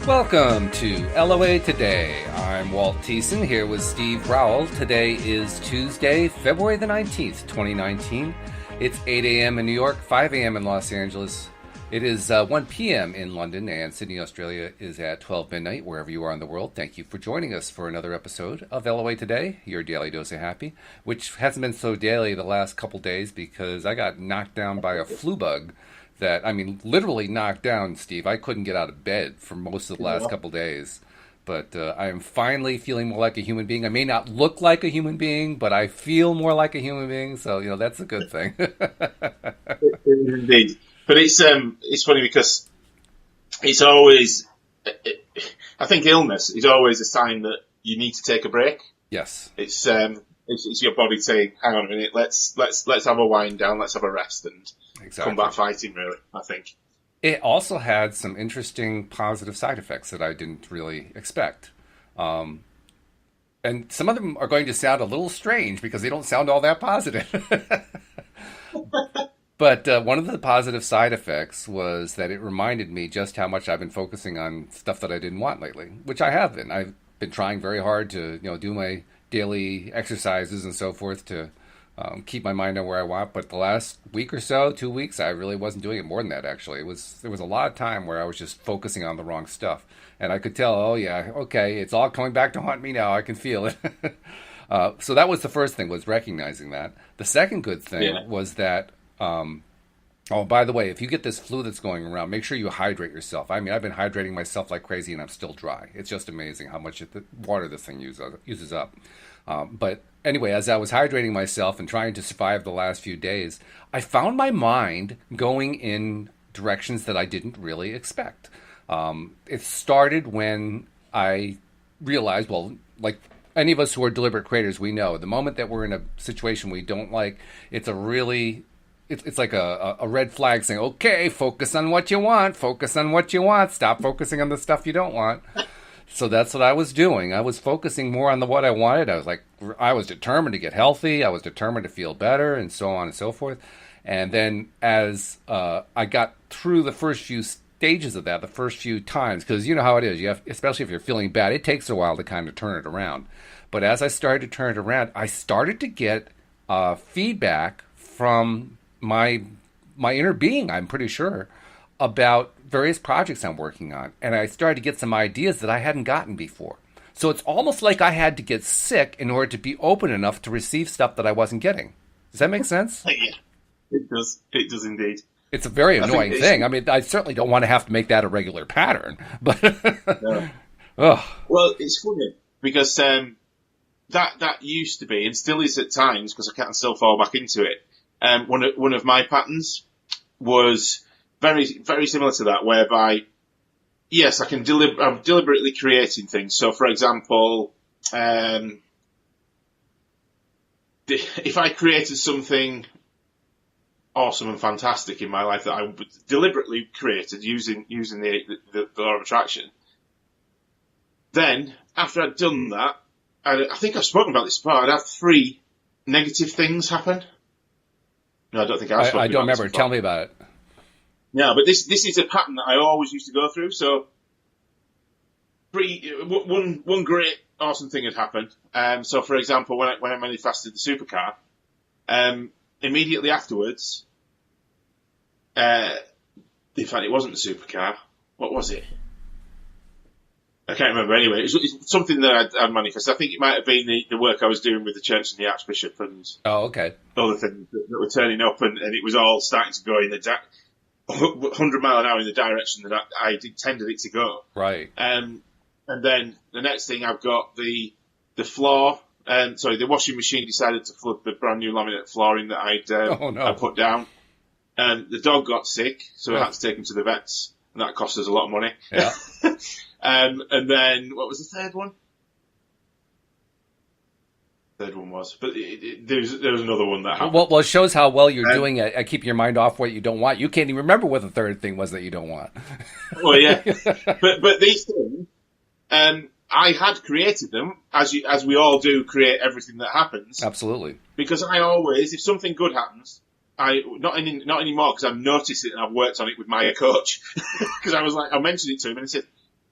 Welcome to LOA Today. I'm Walt here with Steve Rowell. Today is Tuesday, February the 19th, 2019. It's 8 a.m. in New York, 5 a.m. in Los Angeles. It is 1 p.m. in London, and Sydney, Australia is at 12 midnight, wherever you are in the world. Thank you for joining us for another episode of LOA Today, your daily dose of happy, which hasn't been so daily the last couple days because I got knocked down by a flu bug. Literally knocked down, Steve. I couldn't get out of bed for most of the last couple days. But I am finally feeling more like a human being. I may not look like a human being, but I feel more like a human being. So, that's a good thing. Indeed. But it's funny because it's always, I think illness is always a sign that you need to take a break. Yes. It's your body saying, hang on a minute, let's have a wind down, let's have a rest and come back fighting, really, I think. It also had some interesting positive side effects that I didn't really expect. And some of them are going to sound a little strange because they don't sound all that positive. But one of the positive side effects was that it reminded me just how much I've been focusing on stuff that I didn't want lately, which I have been. I've been trying very hard to, do my daily exercises and so forth to keep my mind on where I want. But the last week or so, 2 weeks, I really wasn't doing it. More than that, actually. There was a lot of time where I was just focusing on the wrong stuff. And I could tell, oh yeah, okay, it's all coming back to haunt me now. I can feel it. So that was the first thing, was recognizing that. The second good thing was that, oh, by the way, if you get this flu that's going around, make sure you hydrate yourself. I mean, I've been hydrating myself like crazy and I'm still dry. It's just amazing how much water this thing uses up. But anyway, as I was hydrating myself and trying to survive the last few days, I found my mind going in directions that I didn't really expect. It started when I realized, well, like any of us who are deliberate creators, we know the moment that we're in a situation we don't like, it's like a red flag saying, okay, focus on what you want, stop focusing on the stuff you don't want. So that's what I was doing. I was focusing more on what I wanted. I was determined to get healthy. I was determined to feel better, and so on and so forth. And then as I got through the first few stages of that, the first few times, because you know how it is, especially if you're feeling bad, it takes a while to kind of turn it around. But as I started to turn it around, I started to get feedback from my inner being, I'm pretty sure, about various projects I'm working on. And I started to get some ideas that I hadn't gotten before. So it's almost like I had to get sick in order to be open enough to receive stuff that I wasn't getting. Does that make sense? Yeah, it does. It does indeed. It's a very annoying thing. I mean, I certainly don't want to have to make that a regular pattern. But no. Well, it's funny because that used to be, and still is at times, because I can still fall back into it. One of my patterns was very, very similar to that, whereby, yes, I'm deliberately creating things. So, for example, if I created something awesome and fantastic in my life that I deliberately created using the law of attraction, then after I'd done that, I think I've spoken about this before, I'd have 3 negative things happen. No, I don't think I've spoken about I don't remember. Tell me about it. Yeah, but this is a pattern that I always used to go through. So, one great, awesome thing had happened. So, for example, when I manifested the supercar, immediately afterwards, in fact, it wasn't the supercar. What was it? I can't remember. Anyway, it's something that I'd manifested. I think it might have been the work I was doing with the church and the Archbishop and other things that were turning up, and it was all starting to go in the 100 mile an hour in the direction that I intended it to go. Right. And then the next thing, I've got the floor. The washing machine decided to flood the brand new laminate flooring that I put down. The dog got sick, so I had to take him to the vets, and that cost us a lot of money. Yeah. And then what was the third one? Third one was, but there was another one that happened. Well, it shows how well you're doing at keeping your mind off what you don't want. You can't even remember what the third thing was that you don't want. Well, yeah, but these things, I had created them, as we all do, create everything that happens. Absolutely. Because I always, if something good happens, not anymore, because I've noticed it and I've worked on it with my coach. Because I mentioned it to him and he said,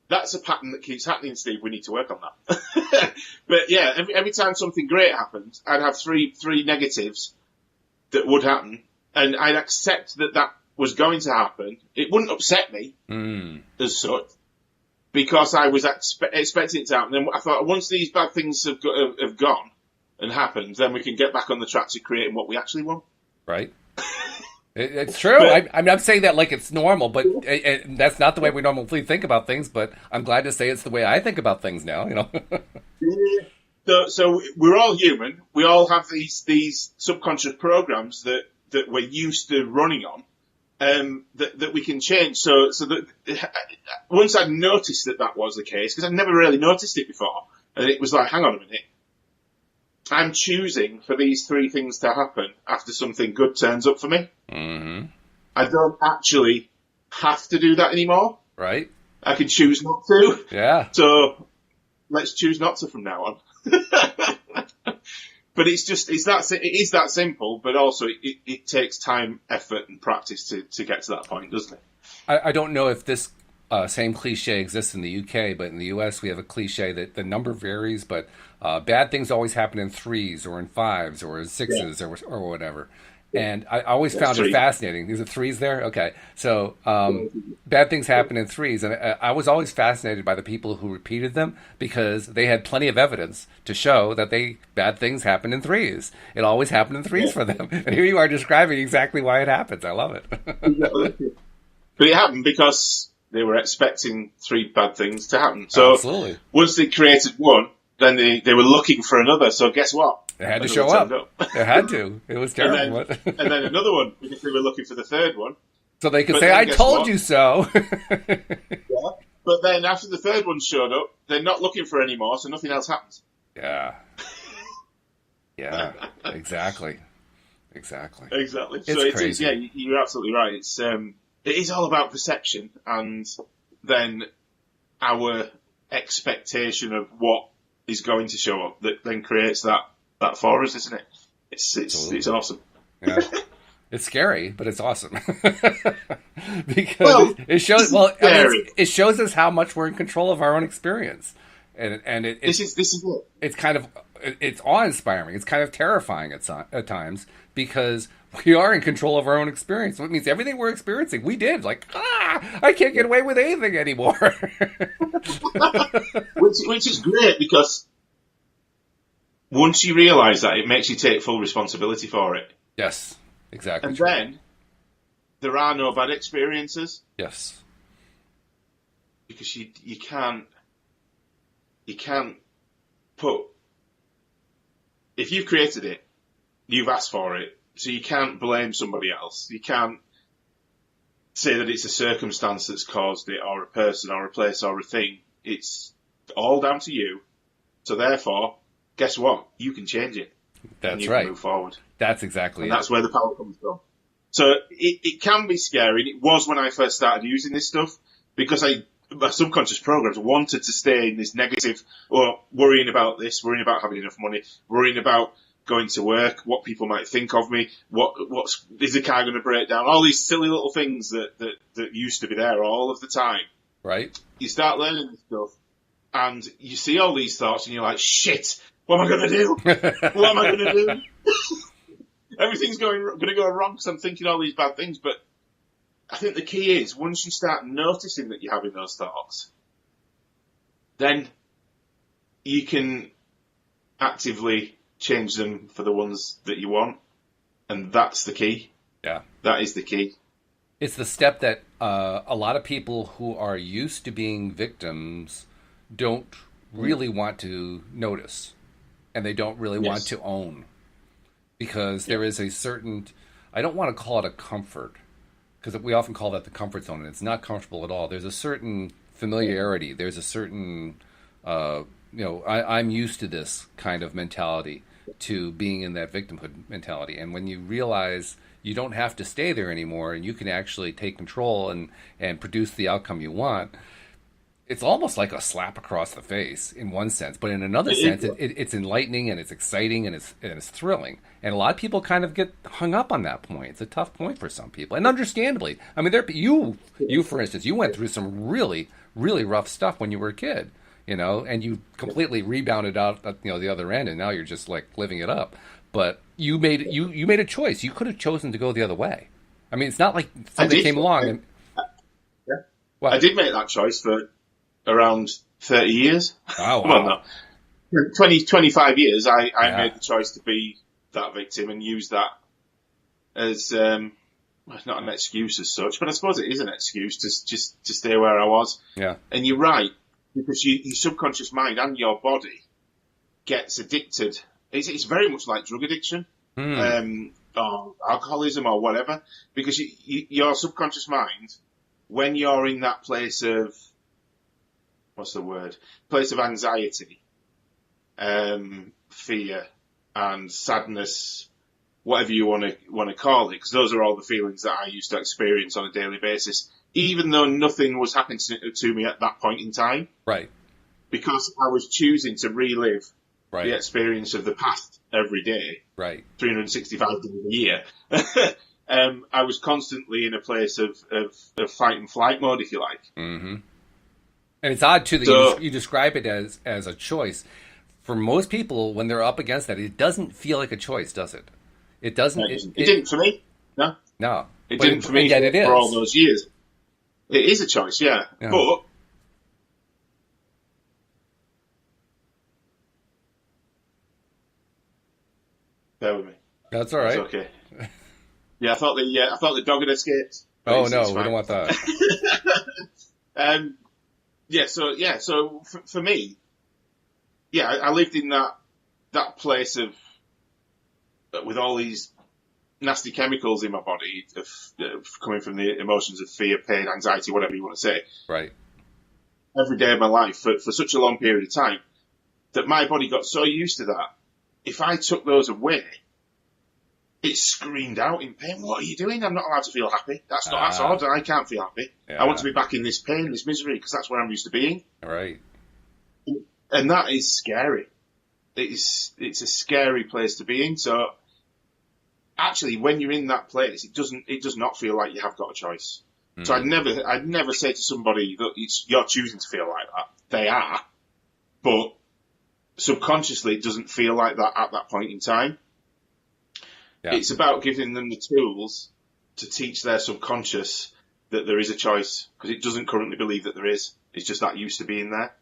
that's a pattern that keeps happening, Steve. We need to work on that. But yeah, every time something great happened, I'd have three negatives that would happen, and I'd accept that was going to happen. It wouldn't upset me as such, because I was expecting it to happen. Then I thought, once these bad things have gone and happened, then we can get back on the track to creating what we actually want. Right. It's true. I'm not saying that like it's normal, but that's not the way we normally think about things. But I'm glad to say it's the way I think about things now. You know. So we're all human. We all have these subconscious programs that we're used to running on, that we can change. So that once I noticed that was the case, because I'd never really noticed it before, and it was like, hang on a minute. I'm choosing for these three things to happen after something good turns up for me. Mm-hmm. I don't actually have to do that anymore. Right. I can choose not to. Yeah. So let's choose not to from now on. But it is that simple, but also it takes time, effort and practice to get to that point, doesn't it? I don't know if this same cliche exists in the UK, but in the US we have a cliche that the number varies, but bad things always happen in 3s or in 5s or in 6s or whatever. And I always found it fascinating. These are 3s there? Okay. So bad things happen in 3s. And I was always fascinated by the people who repeated them because they had plenty of evidence to show that bad things happen in 3s. It always happened in 3s for them. And here you are describing exactly why it happens. I love it. But it happened because they were expecting 3 bad things to happen. So absolutely. Once they created one, then they were looking for another. So guess what? It had to show up. It had to. It was terrible. And then another one, because they were looking for the third one. So they could say, I told you so. Yeah. But then after the third one showed up, they're not looking for any more, so nothing else happens. Yeah. Yeah, exactly. Exactly. It's crazy. Yeah, you're absolutely right. It is all about perception and then our expectation of what is going to show up that then creates that for us, isn't it? It's awesome. Yeah. It's scary, but it's awesome. Because it shows it shows us how much we're in control of our own experience. And this is it. It's kind of it's awe-inspiring. It's kind of terrifying at times because we are in control of our own experience. So it means everything we're experiencing, we did. Like, I can't get away with anything anymore. which is great because once you realise that, it makes you take full responsibility for it. Yes, exactly. And then there are no bad experiences. Yes. Because you can't put, if you've created it, you've asked for it, so you can't blame somebody else. You can't say that it's a circumstance that's caused it, or a person, or a place, or a thing. It's all down to you. So therefore, guess what? You can change it. That's and you right. Can move forward. That's exactly and it. That's where the power comes from. So it can be scary. And it was when I first started using this stuff because my subconscious programs wanted to stay in this negative, or worrying about this, worrying about having enough money, worrying about going to work, what people might think of me, what's is the car going to break down? All these silly little things that used to be there all of the time. Right. You start learning this stuff, and you see all these thoughts, and you're like, "Shit, what am I going to do? What am I going to do?" Everything's going to go wrong because I'm thinking all these bad things. But I think the key is once you start noticing that you're having those thoughts, then you can actively change them for the ones that you want. And that's the key. Yeah. That is the key. It's the step that a lot of people who are used to being victims don't really want to notice. And they don't really want to own. Because there is a certain, I don't want to call it a comfort, because we often call that the comfort zone, and it's not comfortable at all. There's a certain familiarity. There's a certain, I'm used to this kind of mentality, to being in that victimhood mentality. And when you realize you don't have to stay there anymore, and you can actually take control and produce the outcome you want, it's almost like a slap across the face in one sense, but in another It sense, is. it's enlightening and it's exciting and it's thrilling. And a lot of people kind of get hung up on that point. It's a tough point for some people, and understandably. I mean, you for instance, you went through some really rough stuff when you were a kid, and you completely rebounded out at, the other end, and now you're just like living it up. But you made a choice. You could have chosen to go the other way. I mean, it's not like I something did. came along and Yeah. I well, did make that choice for around 30 years. oh Well, wow, no, 20, 25 years. I yeah, made the choice to be that victim and use that as well, not an excuse as such, but I suppose it is an excuse to just to stay where I was. yeah, And you're right, because your subconscious mind and your body gets addicted. It's very much like drug addiction, hmm, or alcoholism or whatever, because your subconscious mind, when you're in that place of, what's the word? Place of anxiety, fear and sadness, whatever you want to call it, because those are all the feelings that I used to experience on a daily basis, even though nothing was happening to me at that point in time, right, because I was choosing to relive the right, experience of the past every day, right. 365 days a year. I was constantly in a place of fight and flight mode, if you like. Hmm. And it's odd too that So you describe it as a choice. For most people, when they're up against that, it doesn't feel like a choice, does it? It doesn't. it didn't for me. No, No, it but didn't for me and yet it for all is. those years. It is a choice, yeah. Yeah, But bear with me. that's all It's right. okay. Yeah, I thought the dog had escaped. But Oh it's no, we don't fine. want that. um, so for me, yeah, I lived in that place of with all these nasty chemicals in my body coming from the emotions of fear, pain, anxiety, whatever you want to say, Right. every day of my life for such a long period of time that my body got so used to that. If I took those away, it screamed out in pain. What are you doing? I'm not allowed to feel happy. That's Ah, odd. I can't feel happy. I want yeah. to be back in this pain, this misery, because that's where I'm used to being. Right. And that is scary. It's a scary place to be in. So actually, when you're in that place, it does not feel like you have got a choice. So Hmm. I'd never say to somebody that you're choosing to feel like that. They are, but subconsciously it doesn't feel like that at that point in time. Yeah. It's about giving them the tools to teach their subconscious that there is a choice, because it doesn't currently believe that there is. It's just that used to being there.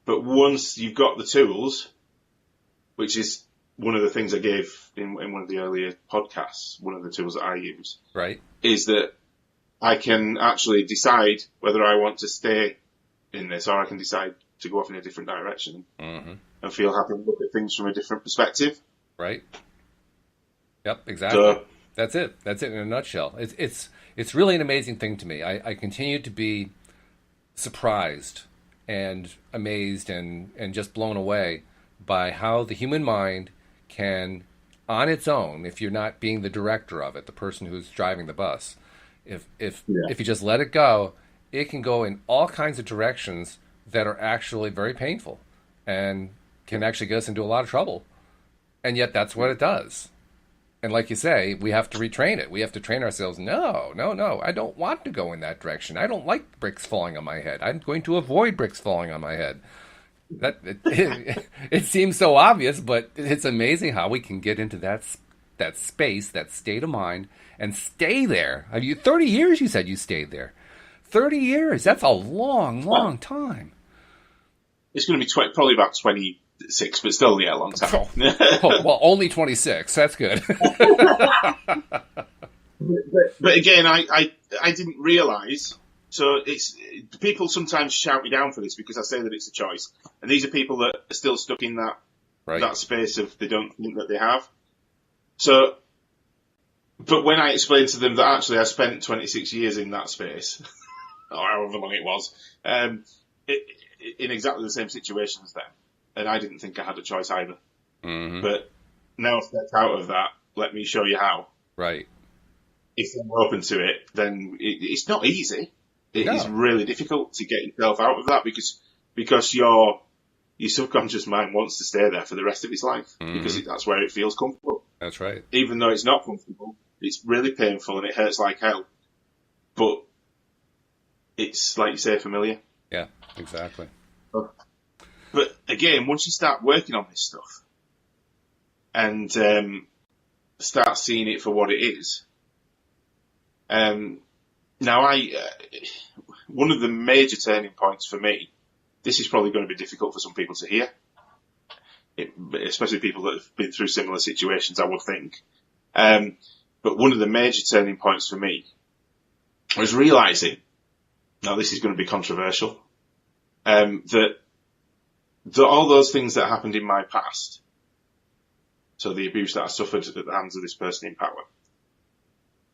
But once you've got the tools, which is one of the things I gave in one of the earlier podcasts, one of the tools that I use, Right. is that I can actually decide whether I want to stay in this or I can decide to go off in a different direction Hmm. and feel happy and look at things from a different perspective. Right. Yep. Exactly. So, That's it. That's it in a nutshell. It's really an amazing thing to me. I continue to be surprised and amazed and just blown away by how the human mind can, on its own, if you're not being the director of it, the person who's driving the bus, yeah. if you just let it go, it can go in all kinds of directions that are actually very painful and can actually get us into a lot of trouble. And yet that's what it does. And like you say, we have to retrain it. We have to train ourselves. No, no, no. I don't want to go in that direction. I don't like bricks falling on my head. I'm going to avoid bricks falling on my head. It seems so obvious, but it's amazing how we can get into that space, that state of mind, and stay there. I mean, 30 years. You said you stayed there. 30 years. That's a long, Well, long time. it's going to be probably about 26, but still, yeah, a long time. Oh, oh, well, only 26. That's good. But again, I didn't realise. So people sometimes shout me down for this because I say that it's a choice, and these are people that are still stuck in that Right. space of they don't think that they have. So, but when I explained to them that actually I spent 26 years in that space, or however long it was, it, in exactly the same situation as them, and I didn't think I had a choice either. Hmm. But now I've stepped out of that. Let me show you how. Right. If they're open to it, then it's not easy. It is No, really difficult to get yourself out of that because your subconscious mind wants to stay there for the rest of its life because that's where it feels comfortable. that's right. Even though it's not comfortable, it's really painful and it hurts like hell. But it's, like you say, familiar. Yeah, exactly. But again, once you start working on this stuff and start seeing it for what it is, now one of the major turning points for me, this is probably going to be difficult for some people to hear, especially people that have been through similar situations, I would think. But one of the major turning points for me was realising, now this is going to be controversial, that all those things that happened in my past, so the abuse that I suffered at the hands of this person in power,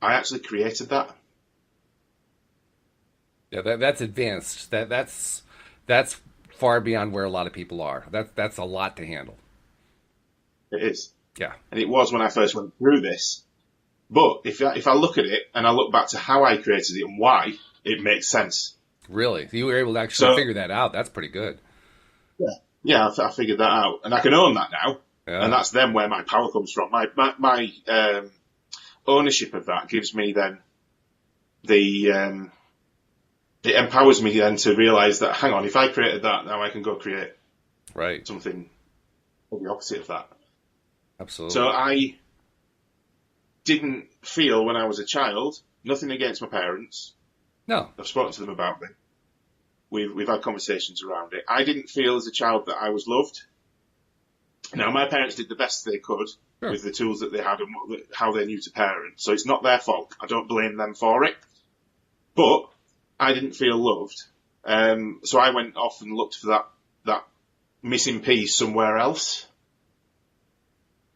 I actually created that. Yeah, that's advanced. That's far beyond where a lot of people are. That's a lot to handle. It is. Yeah. And it was when I first went through this. But if I look at it and I look back to how I created it and why, it makes sense. Really? You were able to actually figure that out. That's pretty good. Yeah, I figured that out. And I can own that now. Yeah. And that's then where my power comes from. My ownership of that gives me then it empowers me then to realise that, hang on, if I created that, now I can go create something the opposite of that. Absolutely. So I didn't feel when I was a child, nothing against my parents. No. I've spoken to them about it. We've had conversations around it. I didn't feel as a child that I was loved. Now, my parents did the best they could with the tools that they had and how they knew to parent. So it's not their fault. I don't blame them for it. But I didn't feel loved. So I went off and looked for that missing piece somewhere else,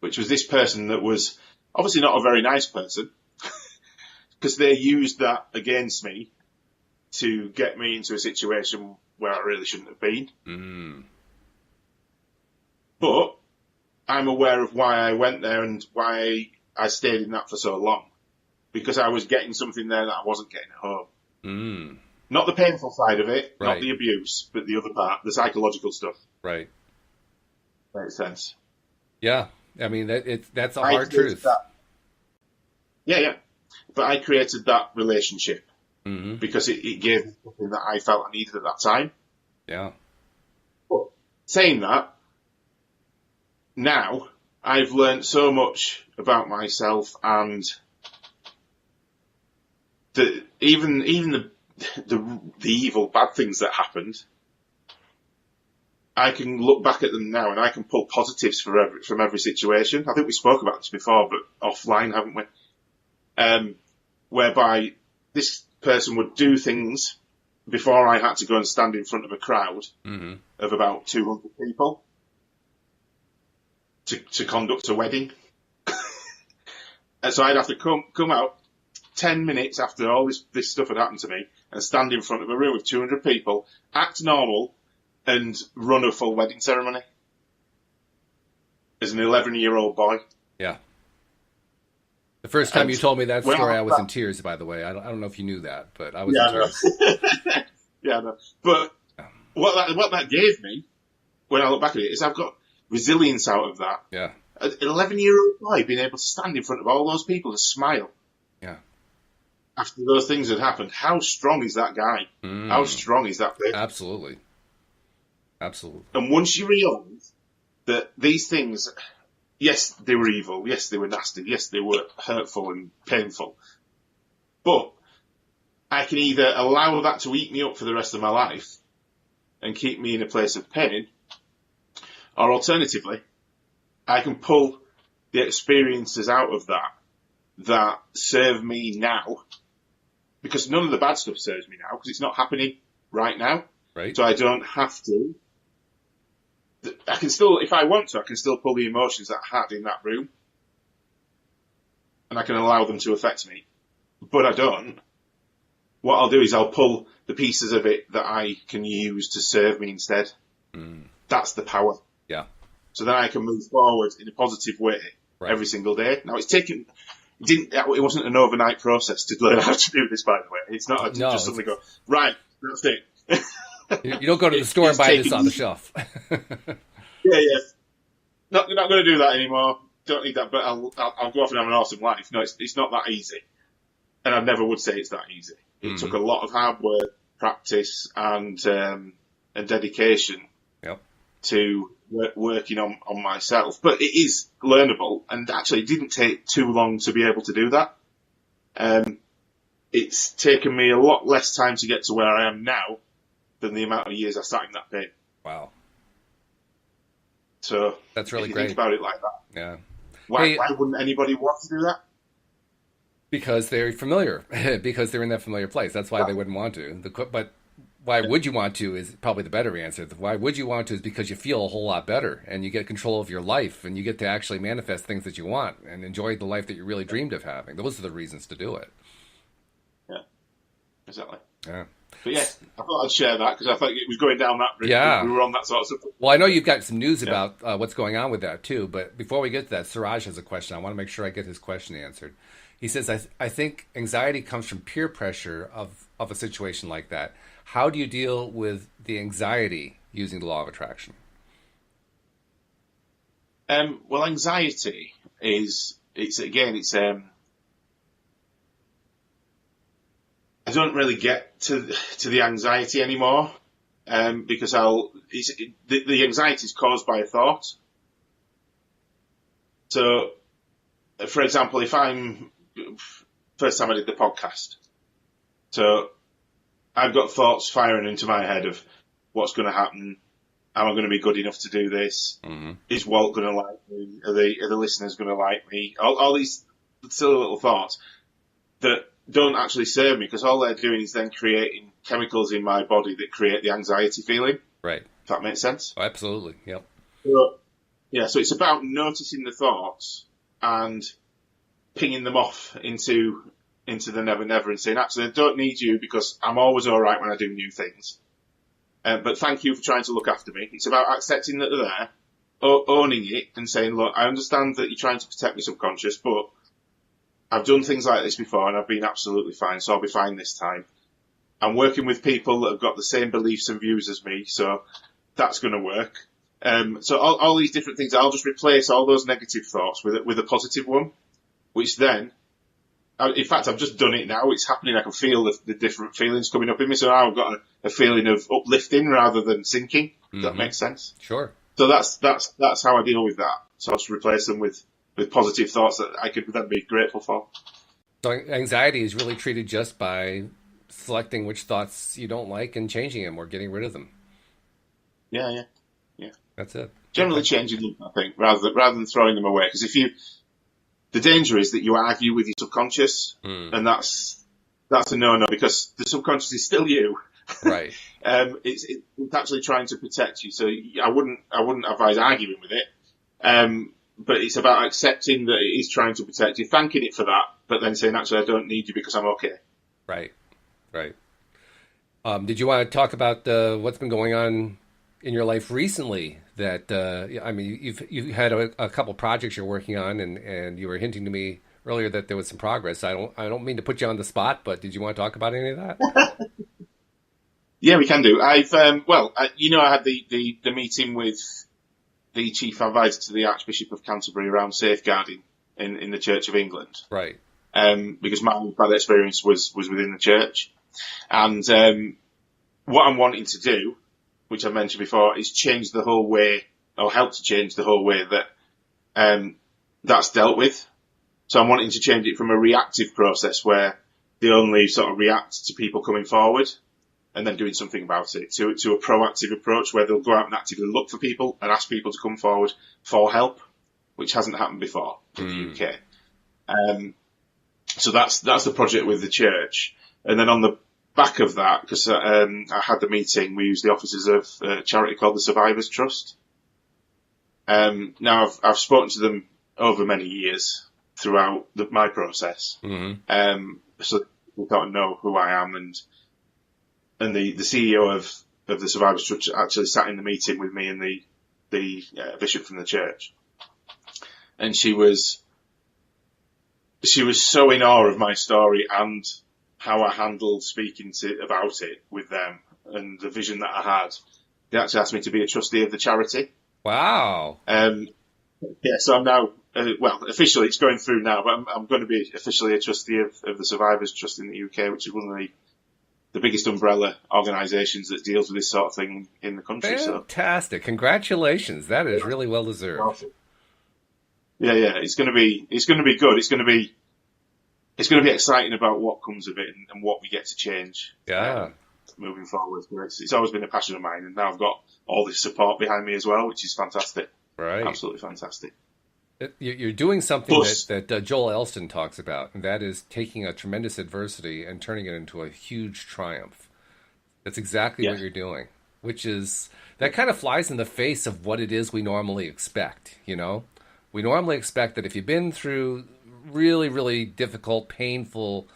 which was this person that was obviously not a very nice person because they used that against me to get me into a situation where I really shouldn't have been. Mm. But I'm aware of why I went there and why I stayed in that for so long, because I was getting something there that I wasn't getting at home. Mm. Not the painful side of it, Right. not the abuse, but the other part, the psychological stuff. Right. Makes sense. Yeah. I mean, that's a hard truth. Yeah. But I created that relationship Mm-hmm. because it gave me something that I felt I needed at that time. Yeah. But saying that, now I've learned so much about myself, and that even the evil, bad things that happened, I can look back at them now and I can pull positives from every situation. I think we spoke about this before, but offline, haven't we? Whereby this person would do things before I had to go and stand in front of a crowd of about 200 people to conduct a wedding. And so I'd have to come out 10 minutes after all this stuff had happened to me and stand in front of a room of 200 people, act normal, and run a full wedding ceremony as an 11-year-old boy. Yeah. The first time you told me that story, I was in tears, by the way. I don't know if you knew that, but I was in tears. Yeah, I know. But what that gave me, when I look back at it, is I've got resilience out of that. Yeah. An 11-year-old boy being able to stand in front of all those people and smile. Yeah. After those things had happened, how strong is that guy? How strong is that person? Absolutely. Absolutely. And once you realise that these things, yes, they were evil, yes, they were nasty, yes, they were hurtful and painful, but I can either allow that to eat me up for the rest of my life and keep me in a place of pain, or alternatively, I can pull the experiences out of that serve me now, because none of the bad stuff serves me now, because it's not happening right now. Right. So I don't have to. I can still, if I want to, I can still pull the emotions that I had in that room, and I can allow them to affect me. But I don't. What I'll do is I'll pull the pieces of it that I can use to serve me instead. That's the power. Yeah. So then I can move forward in a positive way every single day. Now it's taken It wasn't an overnight process to learn how to do this, by the way. It's not, I didn't No, just suddenly go, right, that's it. you don't go to the store and buy this on the shelf. Yeah. You're not going to do that anymore. Don't need that, but I'll go off and have an awesome life. No, it's not that easy. And I never would say it's that easy. It took a lot of hard work, practice, and dedication to working on myself. But it is learnable, and actually it didn't take too long to be able to do that. It's taken me a lot less time to get to where I am now than the amount of years I sat in that pain. Wow. So that's really if you great. think about it like that. Yeah. Why wouldn't anybody want to do that? Because they're familiar, because they're in that familiar place. That's why they wouldn't want to. But why would you want to is probably the better answer. Why would you want to is because you feel a whole lot better and you get control of your life and you get to actually manifest things that you want and enjoy the life that you really dreamed of having. Those are the reasons to do it. Yeah, exactly. Yeah. But yeah, I thought I'd share that because I thought it was going down that route. Yeah. We were on that sort of stuff. Well, I know you've got some news about what's going on with that too, but before we get to that, Suraj has a question. I want to make sure I get his question answered. He says, I think anxiety comes from peer pressure of a situation like that. How do you deal with the anxiety using the law of attraction? Well, anxiety I don't really get to the anxiety anymore because the anxiety is caused by a thought. So, for example, if first time I did the podcast, so I've got thoughts firing into my head of what's going to happen. Am I going to be good enough to do this? Mm-hmm. Is Walt going to like me? Are the listeners going to like me? All these silly little thoughts that don't actually serve me because all they're doing is then creating chemicals in my body that create the anxiety feeling. Right. If that makes sense? Oh, absolutely. Yep. So it's about noticing the thoughts and pinging them off into the never never and saying, actually, I don't need you because I'm always all right when I do new things. But thank you for trying to look after me. It's about accepting that they're there, owning it and saying, look, I understand that you're trying to protect me subconscious, but I've done things like this before and I've been absolutely fine, so I'll be fine this time. I'm working with people that have got the same beliefs and views as me, so that's going to work. So all these different things, I'll just replace all those negative thoughts with a positive one, which then, in fact, I've just done it now. It's happening. I can feel the different feelings coming up in me. So now I've got a feeling of uplifting rather than sinking. Does that make sense? Sure. So that's how I deal with that. So I just replace them with positive thoughts that I could then be grateful for. So anxiety is really treated just by selecting which thoughts you don't like and changing them or getting rid of them. Yeah. That's it. Generally changing them, I think, rather than throwing them away. Because the danger is that you argue with your subconscious, and that's a no-no because the subconscious is still you. Right. It's actually trying to protect you. So I wouldn't advise arguing with it. But it's about accepting that it is trying to protect you, thanking it for that, but then saying, actually, I don't need you because I'm okay. Right. Did you want to talk about what's been going on in your life recently? That you've had a couple projects you're working on, and you were hinting to me earlier that there was some progress. I don't mean to put you on the spot, but did you want to talk about any of that? Yeah, we can do. I had the meeting with the chief advisor to the Archbishop of Canterbury around safeguarding in the Church of England. Right. Because my bad experience was within the church. And what I'm wanting to do, which I mentioned before, is change the whole way, or help to change the whole way that that's dealt with. So I'm wanting to change it from a reactive process where they only sort of react to people coming forward and then doing something about it, to a proactive approach where they'll go out and actively look for people and ask people to come forward for help, which hasn't happened before in the UK. So that's the project with the church. And then on the back of that, because I had the meeting, we used the offices of a charity called the Survivors Trust. Now I've spoken to them over many years throughout my process. So they don't know who I am, and the CEO of the Survivors Trust actually sat in the meeting with me and the bishop from the church. And she was she was so in awe of my story and how I handled speaking about it with them and the vision that I had. They actually asked me to be a trustee of the charity. Wow. So I'm now, officially it's going through now, but I'm going to be officially a trustee of the Survivors Trust in the UK, which is one of the biggest umbrella organisations that deals with this sort of thing in the country. Fantastic. Congratulations. That is really well deserved. Yeah. It's going to be good. It's going to be exciting about what comes of it and what we get to change. Yeah. Moving forward. It's always been a passion of mine, and now I've got all this support behind me as well, which is fantastic. Right. Absolutely fantastic. You're doing something that Joel Elston talks about, and that is taking a tremendous adversity and turning it into a huge triumph. That's exactly what you're doing, which is, that kind of flies in the face of what it is we normally expect, you know? We normally expect that if you've been through really, really difficult, painful,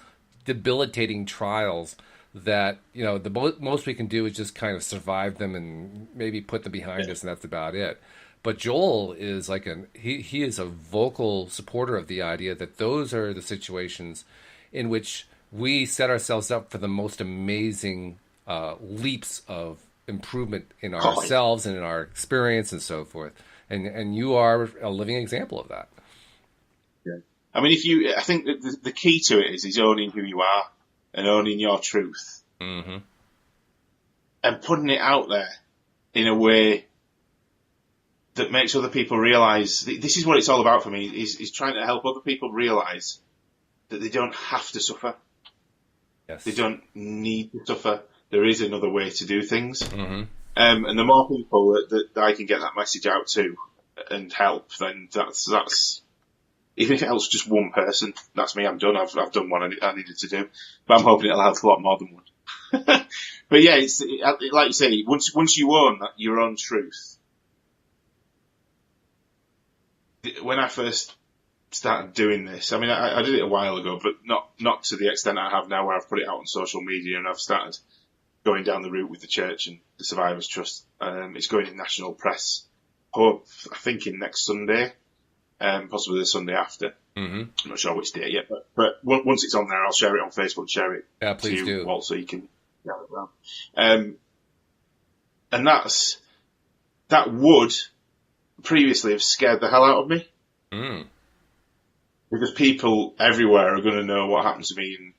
debilitating trials, that, you know, the most we can do is just kind of survive them and maybe put them behind us, and that's about it. But Joel is like he is a vocal supporter of the idea that those are the situations in which we set ourselves up for the most amazing leaps of improvement in ourselves and in our experience and so forth. And you are a living example of that. Yeah. I mean, I think that the key to it is owning who you are and owning your truth. Mm-hmm. And putting it out there in a way that makes other people realise, this is what it's all about for me, is trying to help other people realise that they don't have to suffer. Yes. They don't need to suffer. There is another way to do things. Mm-hmm. And the more people that I can get that message out to and help, then that's even if it helps just one person, that's me. I'm done. I've done what I needed to do. But I'm hoping it'll help a lot more than one. But yeah, it's like you say, once you own your own truth. When I first started doing this, I mean, I did it a while ago, but not to the extent I have now, where I've put it out on social media and I've started going down the route with the church and the Survivors Trust. It's going in national press, I think in next Sunday, possibly the Sunday after. Mm-hmm. I'm not sure which date yet, but once it's on there, I'll share it on Facebook, share it please to do. Walt, so you can get it around. And that would previously have scared the hell out of me. Because people everywhere are going to know what happened to me and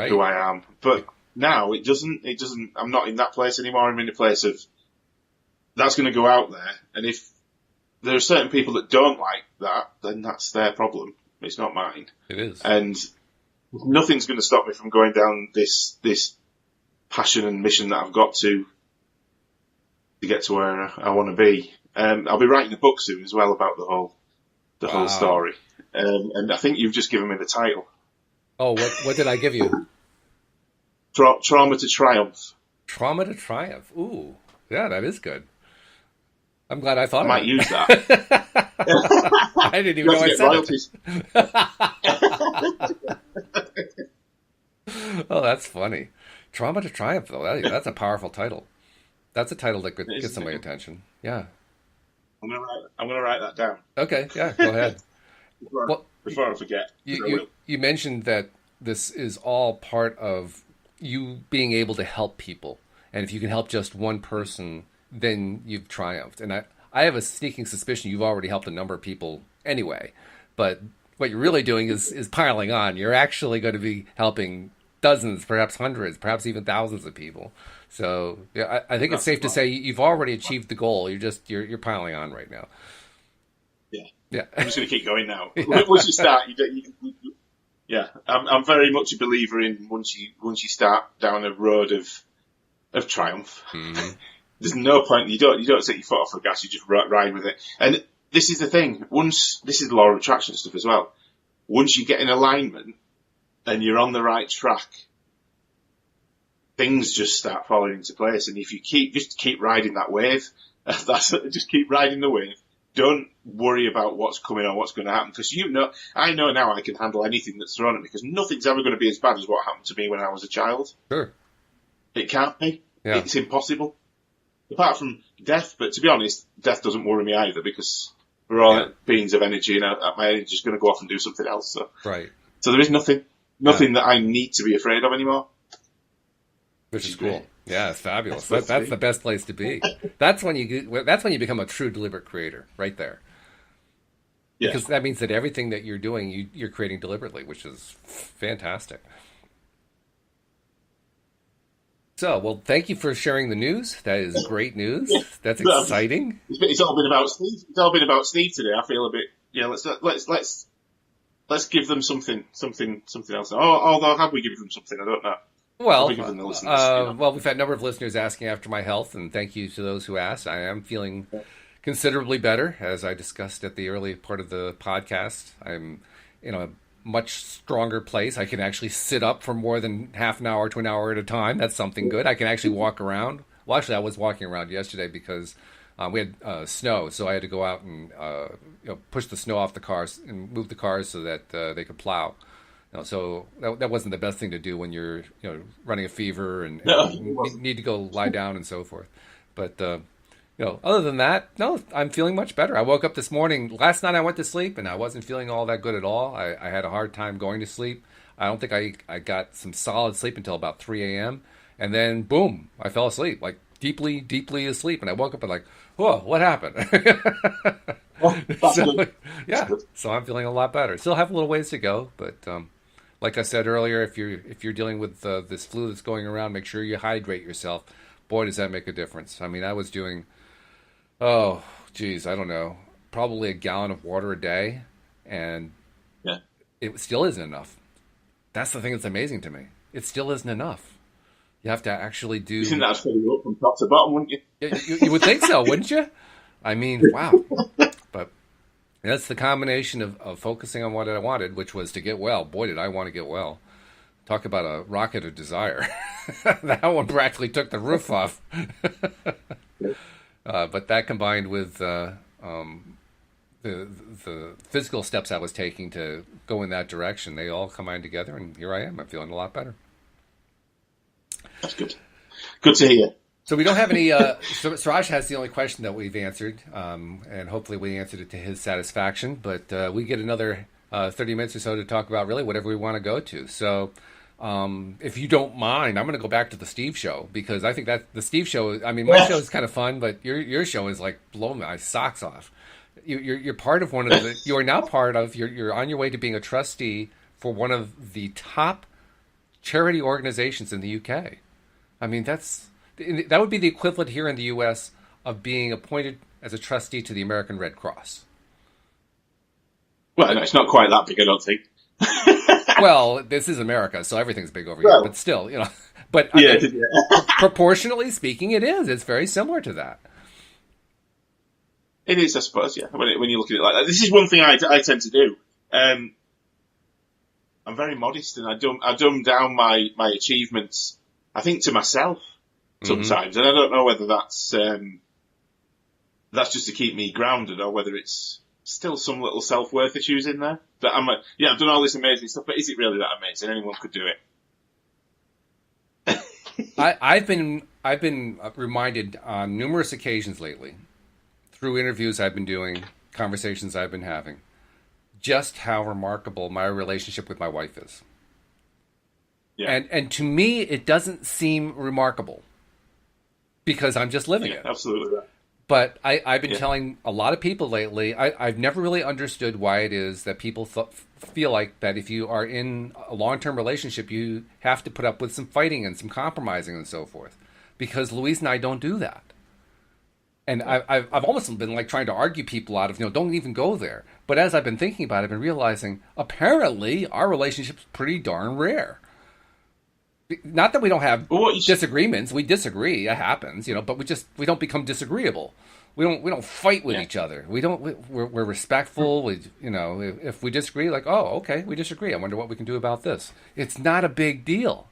who I am. But now it doesn't, I'm not in that place anymore. I'm in a place of, that's going to go out there. And if there are certain people that don't like that, then that's their problem. It's not mine. It is. And nothing's going to stop me from going down this passion and mission that I've got to get to where I want to be. I'll be writing a book soon as well about the whole story. And I think you've just given me the title. Oh, what did I give you? Trauma to Triumph. Trauma to Triumph. Ooh, yeah, that is good. I'm glad I thought I might use that. I didn't even know I said royalties. Oh, that's funny. Trauma to Triumph, though. That's a powerful title. That's a title that could get somebody's attention. Yeah. I'm gonna write that down. Okay, yeah, go ahead. Before I forget. You mentioned that this is all part of you being able to help people. And if you can help just one person, then you've triumphed. And I have a sneaking suspicion you've already helped a number of people anyway. But what you're really doing is piling on. You're actually going to be helping dozens, perhaps hundreds, perhaps even thousands of people. So yeah, I think it's safe to say you've already achieved the goal. You're piling on right now. Yeah. I'm just going to keep going now. Yeah. Once you start, I'm very much a believer in once you start down a road of triumph. Mm-hmm. There's no point. You don't set your foot off the gas. You just ride with it. And this is the thing. This is the law of attraction stuff as well. Once you get in alignment and you're on the right track, things just start falling into place. And if you keep riding that wave, just keep riding the wave. Don't worry about what's coming or what's going to happen, because I know now I can handle anything that's thrown at me, because nothing's ever going to be as bad as what happened to me when I was a child. Sure. It can't be. Yeah. It's impossible. Apart from death, but to be honest, death doesn't worry me either, because we're all beings of energy, and my energy is going to go off and do something else. So. Right. So there is nothing that I need to be afraid of anymore. Which is cool. Great. Yeah, it's fabulous. That's the best place to be. That's when you become a true deliberate creator, right there. Yeah. Because that means that everything that you're doing, you're creating deliberately, which is fantastic. So, well, thank you for sharing the news. That is great news. That's exciting. It's all been about Steve. It's all been about Steve today. I feel a bit. Yeah, let's give them something else. Although have we given them something? I don't know. Well, well, we've had a number of listeners asking after my health, and thank you to those who asked. I am feeling considerably better, as I discussed at the early part of the podcast. I'm in a much stronger place. I can actually sit up for more than half an hour to an hour at a time. That's something good. I can actually walk around. Well, actually, I was walking around yesterday because we had snow, so I had to go out and push the snow off the cars and move the cars so that they could plow. So that wasn't the best thing to do when you're running a fever and need to go lie down and so forth. But other than that, no, I'm feeling much better. I woke up this morning. Last night I went to sleep and I wasn't feeling all that good at all. I had a hard time going to sleep. I don't think I got some solid sleep until about 3 a.m. And then boom, I fell asleep, like deeply, deeply asleep. And I woke up and like, whoa, what happened? So I'm feeling a lot better. Still have a little ways to go, but like I said earlier, if you're dealing with this flu that's going around, make sure you hydrate yourself. Boy, does that make a difference. I mean, I was doing, I don't know, probably a gallon of water a day, and it still isn't enough. That's the thing that's amazing to me. It still isn't enough. You have to actually do. You think that's filling you up from top to bottom, wouldn't you? You would think so, wouldn't you? I mean, wow. But that's the combination of focusing on what I wanted, which was to get well. Boy, did I want to get well. Talk about a rocket of desire. That one practically took the roof off. But that combined with the physical steps I was taking to go in that direction, they all combined together, and here I am. I'm feeling a lot better. That's good. Good to hear. So we don't have any. Suraj has the only question that we've answered, and hopefully we answered it to his satisfaction. But we get another 30 minutes or so to talk about really whatever we want to go to. So if you don't mind, I'm going to go back to the Steve show, because I think that the Steve show. I mean, my show is kind of fun, but your show is like blowing my socks off. You're part of one of the. You are now part of. You're on your way to being a trustee for one of the top charity organizations in the UK. I mean, that would be the equivalent here in the U.S. of being appointed as a trustee to the American Red Cross. Well, no, it's not quite that big, I don't think. Well, this is America, so everything's big over here. But still, But proportionally speaking, it is. It's very similar to that. It is, I suppose. Yeah. When you look at it like that, this is one thing I tend to do. I'm very modest, and I dumb down my achievements. I think to myself sometimes, and I don't know whether that's just to keep me grounded, or whether it's still some little self-worth issues in there. But I've done all this amazing stuff, but is it really that amazing? Anyone could do it. I've been reminded on numerous occasions lately, through interviews I've been doing, conversations I've been having, just how remarkable my relationship with my wife is. Yeah. And to me, it doesn't seem remarkable, because I'm just living it. Absolutely right. But I've been telling a lot of people lately, I've never really understood why it is that people feel like that if you are in a long-term relationship, you have to put up with some fighting and some compromising and so forth. Because Louise and I don't do that. And I've almost been like trying to argue people out of, don't even go there. But as I've been thinking about it, I've been realizing, apparently, our relationship's pretty darn rare. Not that we don't have disagreements. We disagree. It happens, but we don't become disagreeable. We don't fight with each other. We're respectful. If we disagree, like, oh, okay, we disagree. I wonder what we can do about this. It's not a big deal.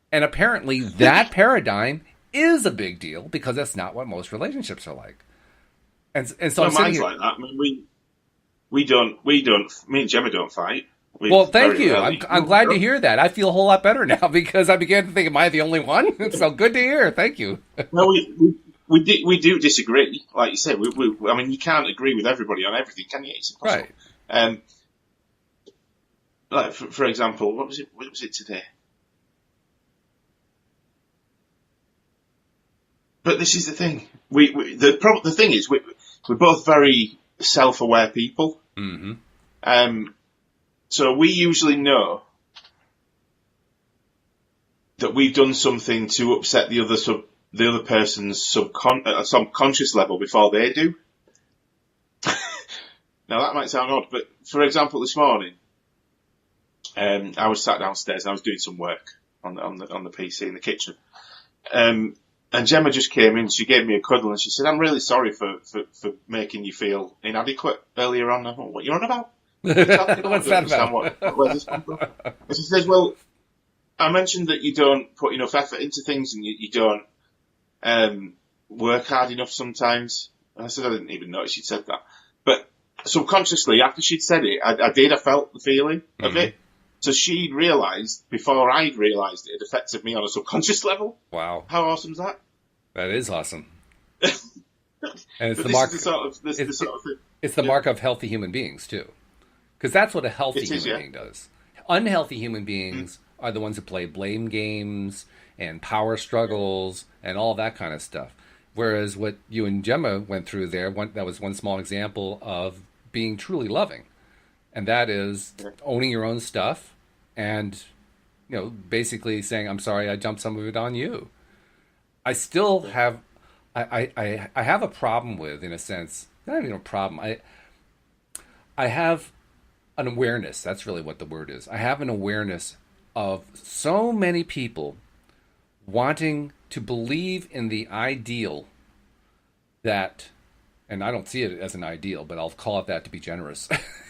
And apparently that paradigm is a big deal, because that's not what most relationships are like. And so mine's like that. I mean, we don't. Me and Gemma don't fight. Well, thank you. I'm glad to hear that. I feel a whole lot better now, because I began to think, am I the only one? So good to hear. Thank you. No, we do disagree. Like you said, I mean, you can't agree with everybody on everything, can you? It's impossible. Right. like for example, what was it? What was it today? But this is the thing. The thing is, we're both very self-aware people. Mm-hmm. So we usually know that we've done something to upset the other person's subconscious level before they do. Now that might sound odd, but for example, this morning, I was sat downstairs and I was doing some work on the PC in the kitchen. And Gemma just came in, she gave me a cuddle and she said, I'm really sorry for making you feel inadequate earlier on. I thought, what you're on about? What's that about? Where's this come from? And she says, well, I mentioned that you don't put enough effort into things and you don't work hard enough sometimes. And I said, I didn't even notice she'd said that. But subconsciously, after she'd said it, I felt the feeling of it. So she'd realised, before I'd realised it affected me on a subconscious level. Wow. How awesome is that? That is awesome. And it's the mark. It's the mark of healthy human beings, too. Because that's what a healthy human being does. Unhealthy human beings are the ones who play blame games and power struggles and all that kind of stuff. Whereas what you and Gemma went through there, that was one small example of being truly loving. And that is owning your own stuff and, basically saying, I'm sorry, I dumped some of it on you. I still have, I have a problem with, in a sense, not even a problem. I have an awareness. That's really what the word is. I have an awareness of so many people wanting to believe in the ideal that, and I don't see it as an ideal, but I'll call it that to be generous.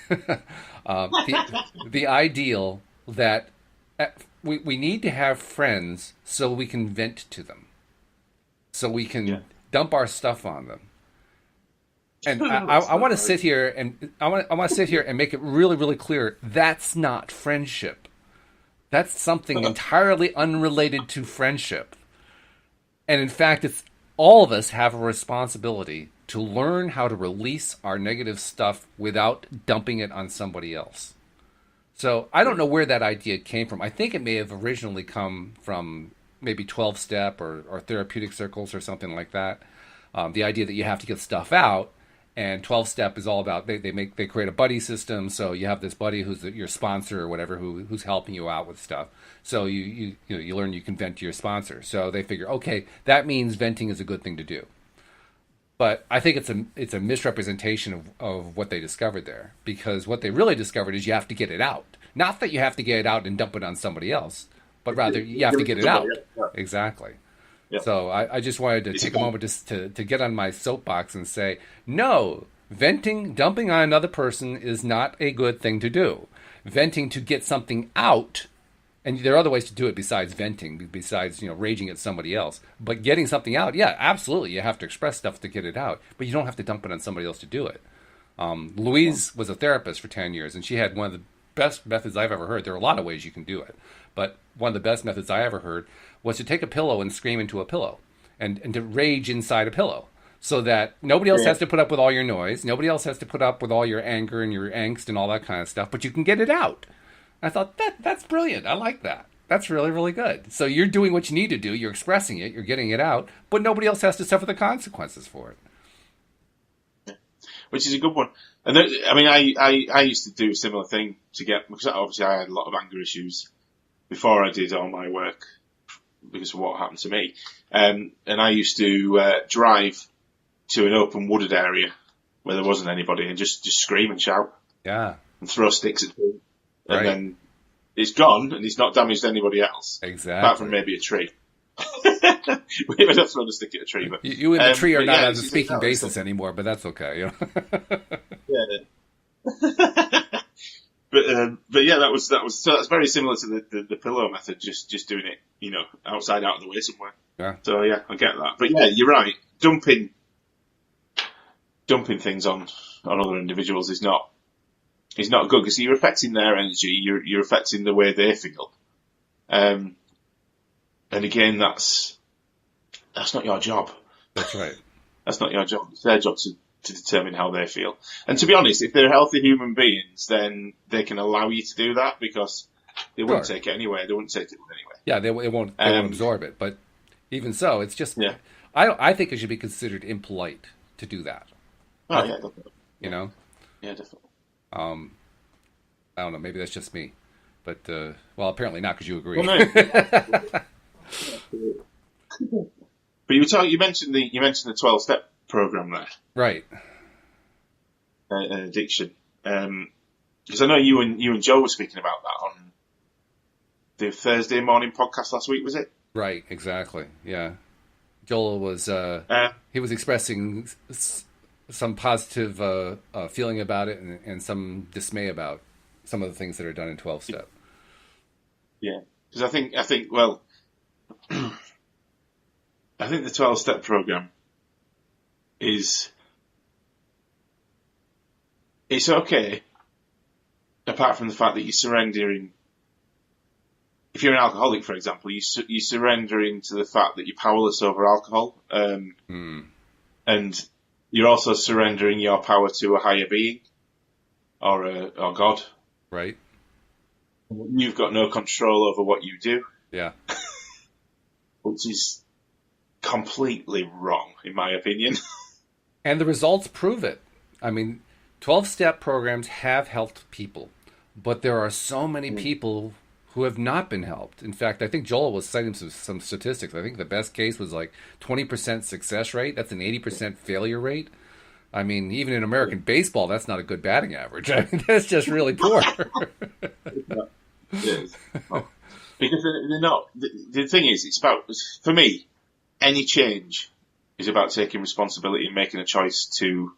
The ideal that we need to have friends so we can vent to them, so we can dump our stuff on them. And I want to sit here and I want to sit here and make it really, really clear. That's not friendship. That's something entirely unrelated to friendship. And in fact, it's all of us have a responsibility to learn how to release our negative stuff without dumping it on somebody else. So I don't know where that idea came from. I think it may have originally come from maybe 12-step or therapeutic circles or something like that. The idea that you have to get stuff out. And 12-step is all about they create a buddy system. So you have this buddy who's your sponsor or whatever who's helping you out with stuff. So you learn you can vent to your sponsor. So they figure, okay, that means venting is a good thing to do. But I think it's a misrepresentation of what they discovered there, because what they really discovered is you have to get it out. Not that you have to get it out and dump it on somebody else, but rather you have to get it out. Exactly. Yeah. So I just wanted to take a moment just to get on my soapbox and say, no, dumping on another person is not a good thing to do. Venting to get something out, and there are other ways to do it besides venting, besides raging at somebody else. But getting something out, yeah, absolutely, you have to express stuff to get it out, but you don't have to dump it on somebody else to do it. Louise was a therapist for 10 years, and she had one of the best methods I've ever heard. There are a lot of ways you can do it, but one of the best methods I ever heard was to take a pillow and scream into a pillow and to rage inside a pillow so that nobody else has to put up with all your noise. Nobody else has to put up with all your anger and your angst and all that kind of stuff, but you can get it out. I thought, that's brilliant. I like that. That's really, really good. So you're doing what you need to do. You're expressing it. You're getting it out, but nobody else has to suffer the consequences for it. Which is a good one. And then, I used to do a similar thing because obviously I had a lot of anger issues before I did all my work because of what happened to me. And I used to drive to an open wooded area where there wasn't anybody and just scream and shout. Yeah. And throw sticks at people. And right. then it's gone and it's not damaged anybody else. Exactly. Apart from maybe a tree. Maybe not throwing a stick at a tree. But, you and the tree are not on a speaking basis anymore, but that's okay. Yeah. But yeah, that was so that's very similar to the pillow method, just doing it, outside out of the way somewhere. Yeah. So yeah, I get that. But yeah, you're right. Dumping things on other individuals is not good because you're affecting their energy. You're affecting the way they feel. And again, that's not your job. That's right. That's not your job. It's their job to determine how they feel. And to be honest, if they're healthy human beings, then they can allow you to do that because they wouldn't take it anyway. They wouldn't take it anyway. Yeah, they won't absorb it. But even so, it's just I think it should be considered impolite to do that. Oh yeah, definitely. You know. Yeah, definitely. I don't know. Maybe that's just me, but well, apparently not because you agree. Well, no. But you mentioned the 12-step program there, right? Addiction, because I know you and Joe were speaking about that on the Thursday morning podcast last week, was it? Right, exactly. Yeah, Joel was he was expressing some positive feeling about it and some dismay about some of the things that are done in 12-step. Yeah, because I think well. I think the 12-step program it's okay, apart from the fact that you're surrendering. If you're an alcoholic, for example, you're surrendering to the fact that you're powerless over alcohol, and you're also surrendering your power to a higher being or God. Right. You've got no control over what you do. Yeah. Which is completely wrong, in my opinion. And the results prove it. I mean, 12-step programs have helped people, but there are so many people who have not been helped. In fact, I think Joel was citing some statistics. I think the best case was like 20% success rate. That's an 80% failure rate. I mean, even in American baseball, that's not a good batting average. I mean, that's just really poor. It is. Because they're not. The thing is, it's about, for me, any change is about taking responsibility and making a choice to,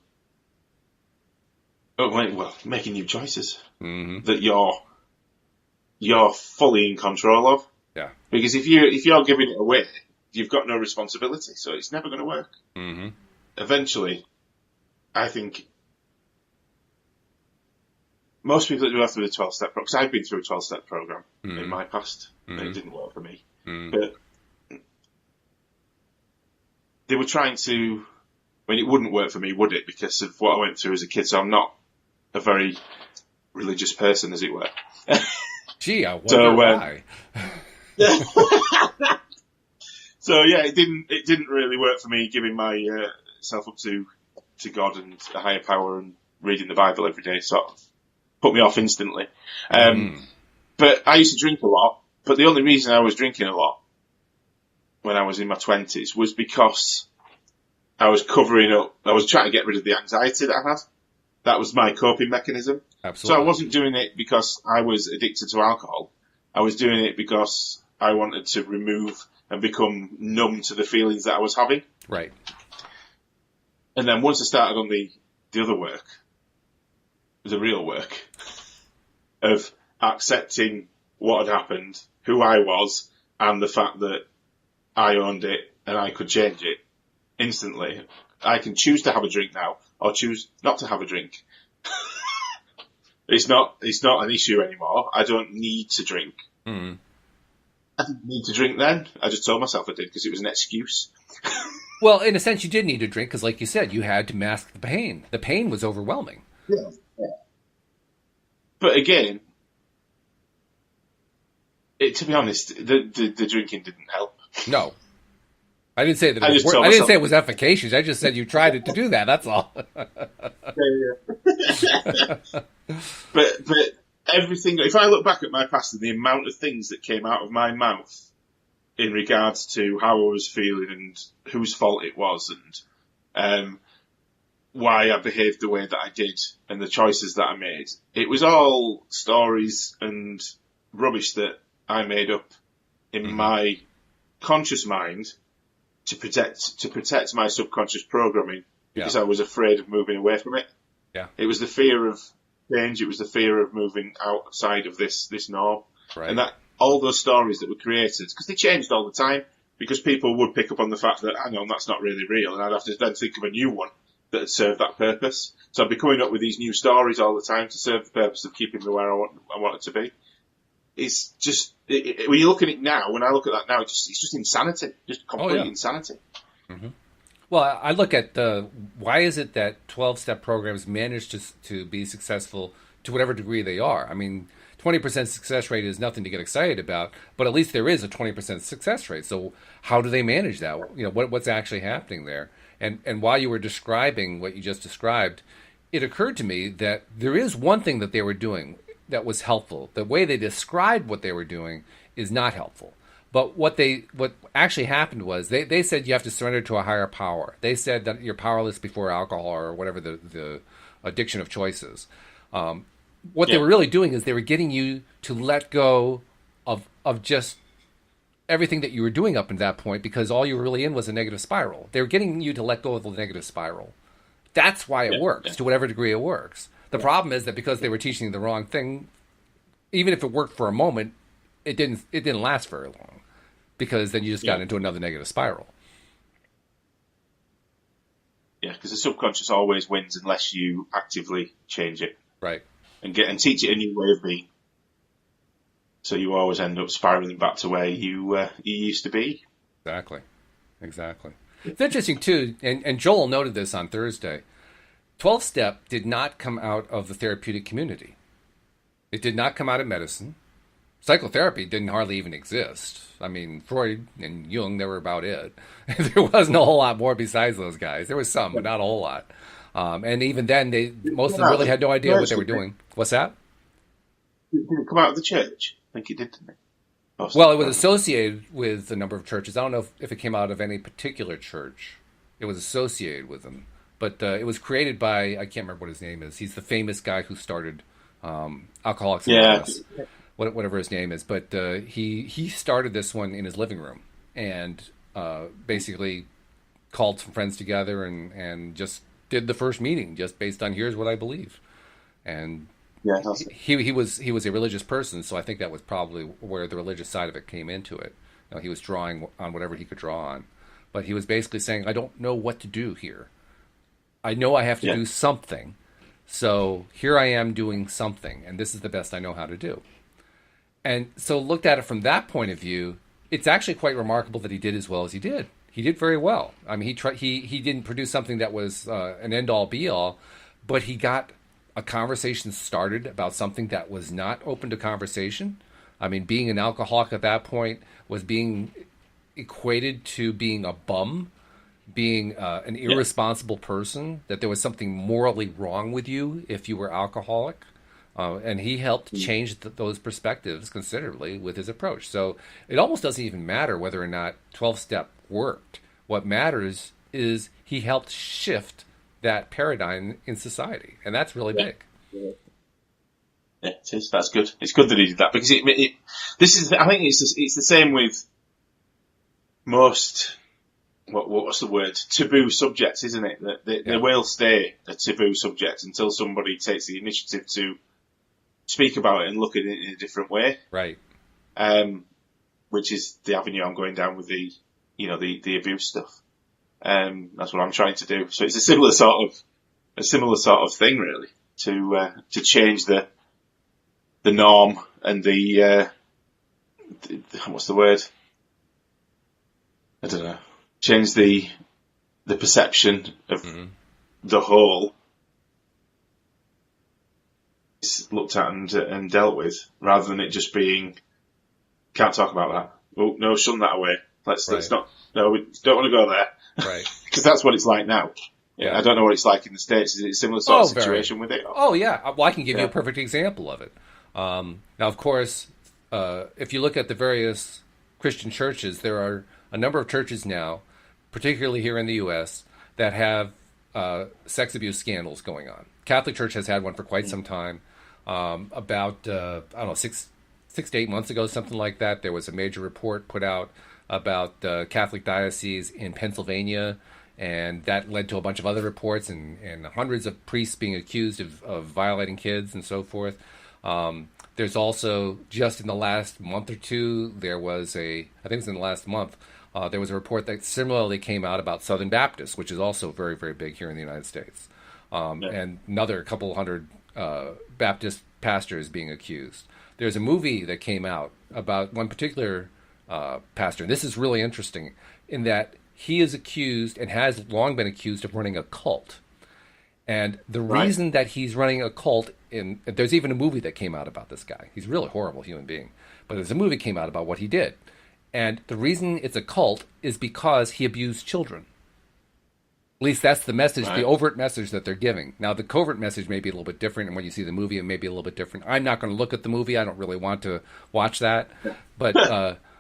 making new choices that you're fully in control of. Yeah. Because if you're giving it away, you've got no responsibility, so it's never going to work. Mm-hmm. Eventually, I think most people that do after the 12-step program, because I've been through a 12-step program in my past, and it didn't work for me. But they were trying to, it wouldn't work for me, would it? Because of what I went through as a kid, so I'm not a very religious person, as it were. Gee, I wonder why. So yeah, it didn't really work for me, giving myself up to God and a higher power and reading the Bible every day. Sort of put me off instantly. But I used to drink a lot. But the only reason I was drinking a lot when I was in my 20s was because I was covering up. I was trying to get rid of the anxiety that I had. That was my coping mechanism. Absolutely. So I wasn't doing it because I was addicted to alcohol. I was doing it because I wanted to remove and become numb to the feelings that I was having. Right. And then once I started on the other work, the real work of accepting what had happened, who I was, and the fact that I owned it and I could change it instantly. I can choose to have a drink now or choose not to have a drink. It's not an issue anymore. I don't need to drink. I didn't need to drink then. I just told myself I did because it was an excuse. Well, in a sense, you did need to drink because, like you said, you had to mask the pain. The pain was overwhelming. Yeah. But again, to be honest, the drinking didn't help. No. I didn't say that it was I didn't say it was efficacious. I just said you tried it to do that. That's all. But everything, if I look back at my past and the amount of things that came out of my mouth in regards to how I was feeling and whose fault it was and why I behaved the way that I did and the choices that I made, it was all stories and rubbish that I made up in my conscious mind to protect my subconscious programming because I was afraid of moving away from it. Yeah. It was the fear of change. It was the fear of moving outside of this norm. Right. And that all those stories that were created, because they changed all the time, because people would pick up on the fact that, hang on, that's not really real, and I'd have to then think of a new one that would serve that purpose. So I'd be coming up with these new stories all the time to serve the purpose of keeping me where I want it to be. It's just, when you look at it now, when I look at that now, it's just insanity. Just complete insanity. Mm-hmm. Well, I look at the why is it that 12-step programs manage to be successful to whatever degree they are. I mean, 20% success rate is nothing to get excited about, but at least there is a 20% success rate. So how do they manage that? You know, what's actually happening there? And while you were describing what you just described, it occurred to me that there is one thing that they were doing that was helpful. The way they described what they were doing is not helpful. But what actually happened was they said you have to surrender to a higher power. They said that you're powerless before alcohol or whatever the addiction of choice is. What they Yeah. were really doing is they were getting you to let go of just everything that you were doing up to that point because all you were really in was a negative spiral. They were getting you to let go of the negative spiral. That's why it Yeah. works, Yeah. to whatever degree it works. The problem is that because they were teaching the wrong thing, even if it worked for a moment, it didn't last very long because then you just got Yeah. into another negative spiral. Yeah. Because the subconscious always wins unless you actively change it Right. and teach it a new way of being. So you always end up spiraling back to where you used to be. Exactly. Exactly. It's interesting too, and Joel noted this on Thursday. 12 step did not come out of the therapeutic community. It did not come out of medicine. Psychotherapy didn't hardly even exist. I mean, Freud and Jung, they were about it. There wasn't a whole lot more besides those guys. There was some, but not a whole lot. And even then, most of them really had no idea what they were doing. What's that? Did it come out of the church? I think it did, didn't it? Well, it was associated with a number of churches. I don't know if it came out of any particular church. It was associated with them. But it was created by, I can't remember what his name is. He's the famous guy who started Alcoholics Yeah. Anonymous, whatever his name is. But he started this one in his living room and basically called some friends together and just did the first meeting just based on here's what I believe. And Yeah, that's it. he was a religious person, so I think that was probably where the religious side of it came into it. You know, he was drawing on whatever he could draw on, but he was basically saying, "I don't know what to do here. I know I have to Yeah. do something, so here I am doing something, and this is the best I know how to do." And so, looked at it from that point of view, it's actually quite remarkable that he did as well as he did. He did very well. I mean, he didn't produce something that was an end all be all, but he got a conversation started about something that was not open to conversation. I mean, being an alcoholic at that point was being equated to being a bum, being an irresponsible person, that there was something morally wrong with you if you were alcoholic. And he helped change those perspectives considerably with his approach. So it almost doesn't even matter whether or not 12-step worked. What matters is he helped shift that paradigm in society. And that's really big. Yeah, it is. That's good. It's good that he did that because this is. I think it's the same with most. What's the word? Taboo subjects, isn't it? That they will stay a taboo subject until somebody takes the initiative to speak about it and look at it in a different way. Right. Which is the avenue I'm going down with the abuse stuff. That's what I'm trying to do. So it's a similar sort of thing, really, to change the norm and the what's the word? I don't know. Change the perception of the whole. It's looked at and dealt with, rather than it just being can't talk about that. Oh no, shun that away. Let's not. No, we don't want to go there. Right. Because that's what it's like now. Yeah, I don't know what it's like in the States. Is it a similar sort of situation with it? Oh, yeah. Well, I can give you a perfect example of it. Now, of course, if you look at the various Christian churches, there are a number of churches now, particularly here in the U.S., that have sex abuse scandals going on. Catholic Church has had one for quite some time. About, I don't know, six to 8 months ago, something like that, there was a major report put out about the Catholic diocese in Pennsylvania, and that led to a bunch of other reports and hundreds of priests being accused of violating kids and so forth. There's also, just in the last month or two, there was I think it was in the last month, there was a report that similarly came out about Southern Baptists, which is also very, very big here in the United States. And another couple hundred Baptist pastors being accused. There's a movie that came out about one particular pastor. And this is really interesting in that he is accused and has long been accused of running a cult. And the Right. reason that he's running a cult, there's even a movie that came out about this guy. He's a really horrible human being. But there's a movie came out about what he did. And the reason it's a cult is because he abused children. At least that's the message, Right. the overt message that they're giving. Now, the covert message may be a little bit different, and when you see the movie, it may be a little bit different. I'm not going to look at the movie. I don't really want to watch that. But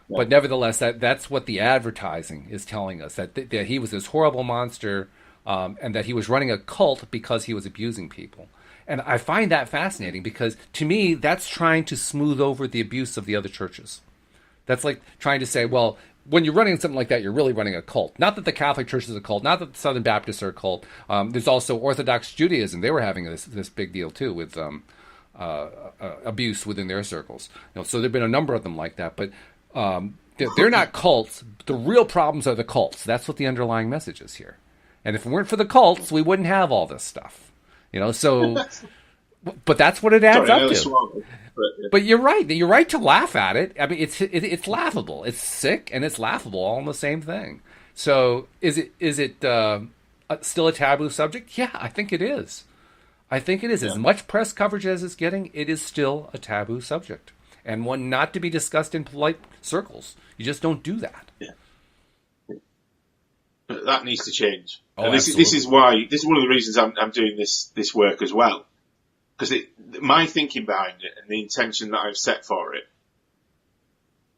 but nevertheless, that's what the advertising is telling us, that he was this horrible monster, and that he was running a cult because he was abusing people. And I find that fascinating because, to me, that's trying to smooth over the abuse of the other churches. That's like trying to say, well, when you're running something like that, you're really running a cult. Not that the Catholic Church is a cult, not that the Southern Baptists are a cult. There's also Orthodox Judaism. They were having this big deal, too, with abuse within their circles. So there have been a number of them like that. But they're not cults. The real problems are the cults. That's what the underlying message is here. And if it weren't for the cults, we wouldn't have all this stuff. So... But that's what it adds up to. But you're right. You're right to laugh at it. I mean, it's laughable. It's sick and it's laughable, all in the same thing. So, is it still a taboo subject? Yeah, I think it is. I think it is. Yeah. As much press coverage as it's getting, it is still a taboo subject, and one not to be discussed in polite circles. You just don't do that. Yeah. But that needs to change. Oh, and this is one of the reasons I'm doing this work as well. Because my thinking behind it and the intention that I've set for it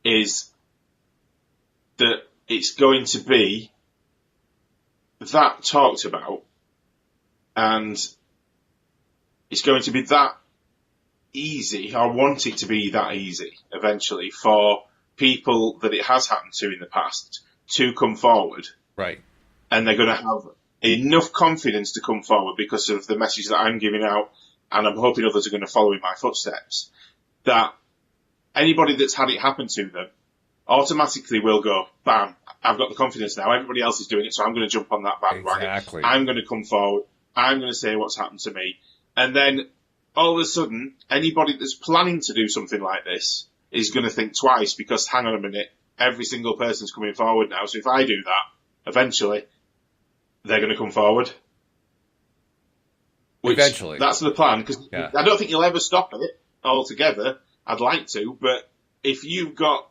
is that it's going to be that talked about, and it's going to be that easy. I want it to be that easy eventually for people that it has happened to in the past to come forward. Right. And they're going to have enough confidence to come forward because of the message that I'm giving out. And I'm hoping others are going to follow in my footsteps, that anybody that's had it happen to them automatically will go, bam, I've got the confidence now. Everybody else is doing it, so I'm going to jump on that bandwagon. Exactly. I'm going to come forward. I'm going to say what's happened to me. And then all of a sudden, anybody that's planning to do something like this is going to think twice because, hang on a minute, every single person's coming forward now. So if I do that, eventually, they're going to come forward. Eventually. That's the plan, because I don't think you'll ever stop it altogether. I'd like to, but if you've got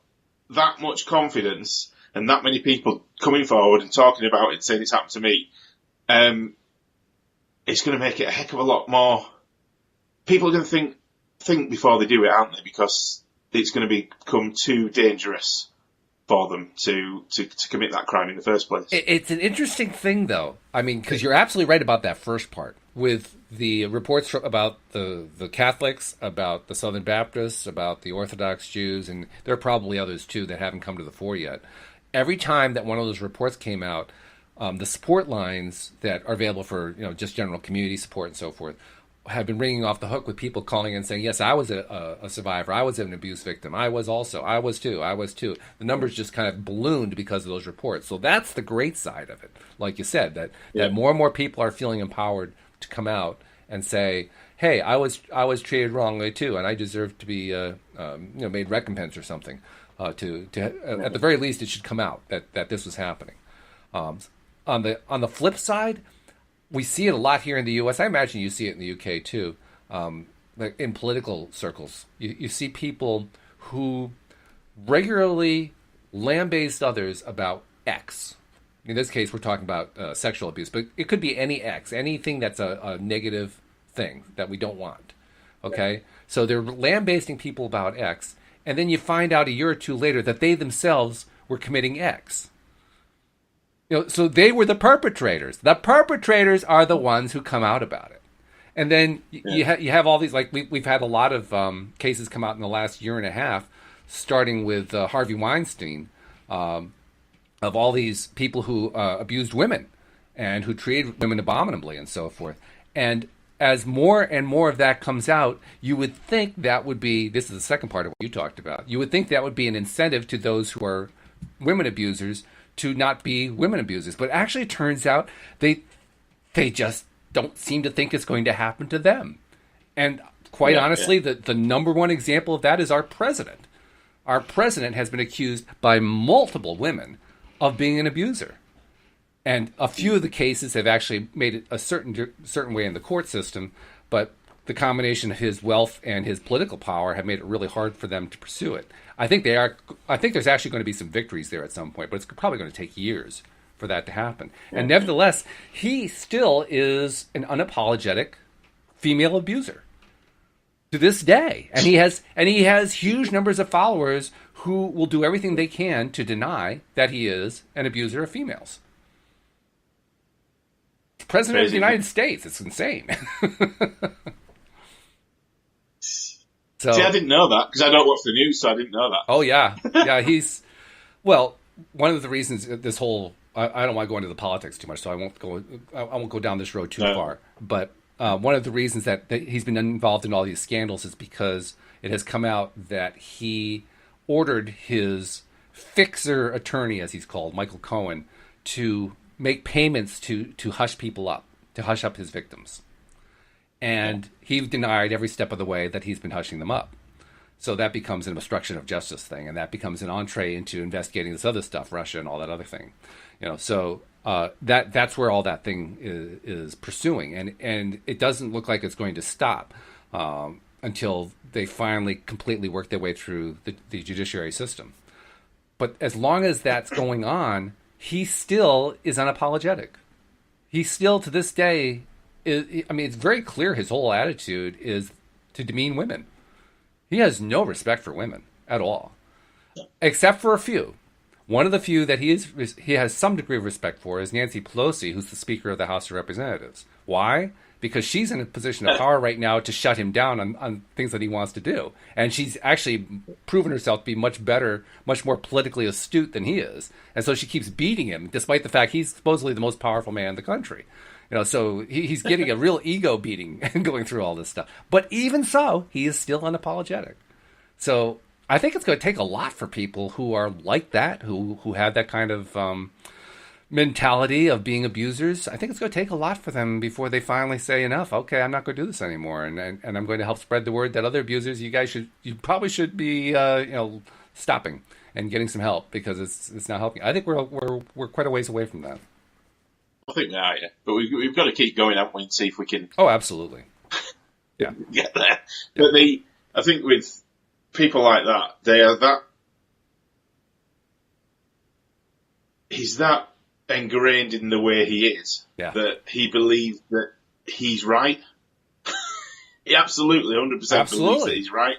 that much confidence and that many people coming forward and talking about it, saying it's happened to me, it's going to make it a heck of a lot more. People are going to think before they do it, aren't they? Because it's going to become too dangerous for them to commit that crime in the first place. It's an interesting thing, though. I mean, because you're absolutely right about that first part. With the reports about the Catholics, about the Southern Baptists, about the Orthodox Jews, and there are probably others, too, that haven't come to the fore yet. Every time that one of those reports came out, the support lines that are available for just general community support and so forth have been ringing off the hook with people calling in saying, yes, I was a survivor. I was an abuse victim. I was too. The numbers just kind of ballooned because of those reports. So that's the great side of it. Like you said, that more and more people are feeling empowered to come out and say, hey, I was treated wrongly too, and I deserve to be made recompense or something. At the very least, it should come out that this was happening. On the flip side, we see it a lot here in the U.S. I imagine you see it in the U.K. too. Like in political circles, you see people who regularly lambaste others about X. In this case, we're talking about sexual abuse, but it could be any X, anything that's a negative thing that we don't want. Okay? So they're lambasting people about X, and then you find out a year or two later that they themselves were committing X. So they were the perpetrators. The perpetrators are the ones who come out about it. And then you have all these, like we've had a lot of cases come out in the last year and a half, starting with Harvey Weinstein, of all these people who abused women and who treated women abominably and so forth. And as more and more of that comes out, you would think that would be, this is the second part of what you talked about, you would think that would be an incentive to those who are women abusers to not be women abusers. But actually it turns out they just don't seem to think it's going to happen to them. And quite honestly, the number one example of that is our president. Our president has been accused by multiple women of being an abuser. And a few of the cases have actually made it a certain way in the court system, but the combination of his wealth and his political power have made it really hard for them to pursue it. I think there's actually going to be some victories there at some point, but it's probably going to take years for that to happen. And nevertheless, he still is an unapologetic female abuser to this day, and he has huge numbers of followers who will do everything they can to deny that he is an abuser of females. President of the United States. It's insane. So, see, I didn't know that because I don't watch the news, so I didn't know that. Oh yeah, well, one of the reasons this whole I don't want to go into the politics too much, so I won't go down this road too far. But one of the reasons that he's been involved in all these scandals is because it has come out that he ordered his fixer attorney, as he's called, Michael Cohen, to make payments to hush people up, to hush up his victims. And he denied every step of the way that he's been hushing them up. So that becomes an obstruction of justice thing, and that becomes an entree into investigating this other stuff, Russia and all that other thing. So that's where all that thing is pursuing, and it doesn't look like it's going to stop until they finally completely work their way through the judiciary system. But as long as that's going on, he still is unapologetic. He still, to this day, it's very clear his whole attitude is to demean women. He has no respect for women at all, except for a few. One of the few that he has some degree of respect for is Nancy Pelosi, who's the Speaker of the House of Representatives. Why? Because she's in a position of power right now to shut him down on things that he wants to do. And she's actually proven herself to be much better, much more politically astute than he is. And so she keeps beating him, despite the fact he's supposedly the most powerful man in the country. So he's getting a real ego beating going through all this stuff. But even so, he is still unapologetic. So I think it's going to take a lot for people who are like that, who have that kind of mentality of being abusers. I think it's going to take a lot for them before they finally say enough. Okay, I'm not going to do this anymore, and I'm going to help spread the word that other abusers, you probably should be stopping and getting some help, because it's not helping. I think we're quite a ways away from that. I think we are, yeah. But we've got to keep going, haven't we, and see if we can. Oh, absolutely. Yeah. Get there. Yeah. But I think with people like that, they are that. He's that ingrained in the way he is that he believes that he's right. He absolutely 100% believes that he's right.